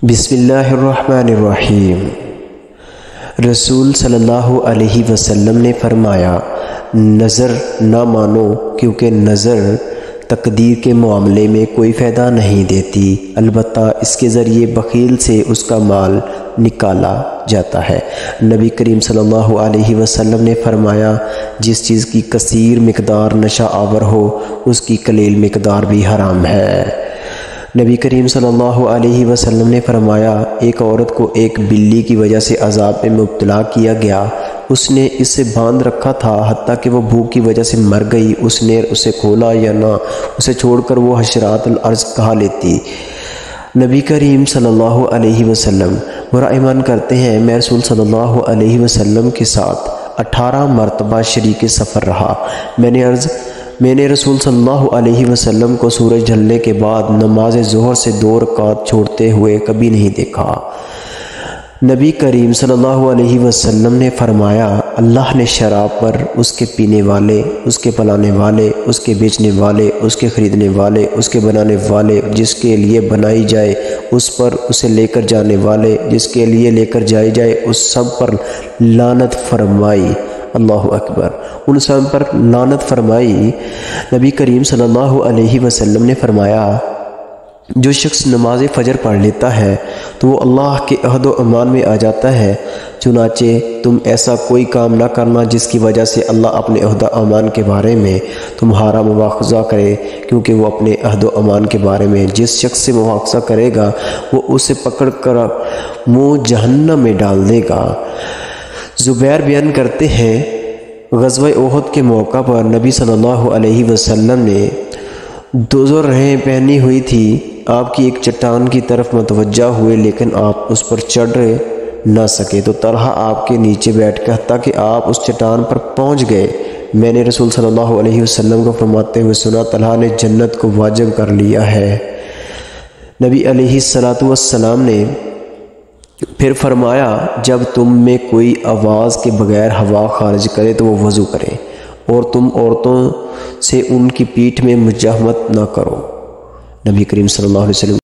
بسم اللہ الرحمن الرحیم۔ رسول صلی اللہ علیہ وسلم نے فرمایا، نظر نہ مانو کیونکہ نظر تقدیر کے معاملے میں کوئی فائدہ نہیں دیتی، البتہ اس کے ذریعے بخیل سے اس کا مال نکالا جاتا ہے۔ نبی کریم صلی اللہ علیہ وسلم نے فرمایا، جس چیز کی کثیر مقدار نشہ آور ہو اس کی قلیل مقدار بھی حرام ہے۔ نبی کریم صلی اللہ علیہ وسلم نے فرمایا، ایک عورت کو ایک بلی کی وجہ سے عذاب میں مبتلا کیا گیا، اس نے اسے باندھ رکھا تھا حتیٰ کہ وہ بھوک کی وجہ سے مر گئی، اس نے اسے کھولا یا نہ، اسے چھوڑ کر وہ حشرات الارض کہا لیتی۔ نبی کریم صلی اللہ علیہ وسلم برا ایمان کرتے ہیں، میں رسول صلی اللہ علیہ وسلم کے ساتھ 18 مرتبہ شریک سفر رہا، میں نے رسول صلی اللہ علیہ وسلم کو سورج ڈھلنے کے بعد نماز ظہر سے 2 رکعت چھوڑتے ہوئے کبھی نہیں دیکھا۔ نبی کریم صلی اللہ علیہ وسلم نے فرمایا، اللہ نے شراب پر، اس کے پینے والے، اس کے پلانے والے، اس کے بیچنے والے، اس کے خریدنے والے، اس کے بنانے والے، جس کے لیے بنائی جائے اس پر، اسے لے کر جانے والے، جس کے لیے لے کر جائی جائے اس سب پر لعنت فرمائی۔ اللہ اکبر، ان سب پر لعنت فرمائی۔ نبی کریم صلی اللہ علیہ وسلم نے فرمایا، جو شخص نماز فجر پڑھ لیتا ہے تو وہ اللہ کے عہد و امان میں آ جاتا ہے، چنانچہ تم ایسا کوئی کام نہ کرنا جس کی وجہ سے اللہ اپنے عہد و امان کے بارے میں تمہارا مواخذہ کرے، کیونکہ وہ اپنے عہد و امان کے بارے میں جس شخص سے مواخذہ کرے گا وہ اسے پکڑ کر منہ جہنم میں ڈال دے گا۔ زبیر بیان کرتے ہیں، غزوہ احد کے موقع پر نبی صلی اللہ علیہ وسلم نے 2 رہیں پہنی ہوئی تھی، آپ کی ایک چٹان کی طرف متوجہ ہوئے لیکن آپ اس پر چڑھ نہ سکے تو طلحہ آپ کے نیچے بیٹھ کے حتیٰ کہ آپ اس چٹان پر پہنچ گئے۔ میں نے رسول صلی اللہ علیہ وسلم کو فرماتے ہوئے سنا، طلحہ نے جنت کو واجب کر لیا ہے۔ نبی علیہ الصلوۃ والسلام نے پھر فرمایا، جب تم میں کوئی آواز کے بغیر ہوا خارج کرے تو وہ وضو کرے، اور تم عورتوں سے ان کی پیٹھ میں مجاہمت نہ کرو۔ نبی کریم صلی اللہ علیہ وسلم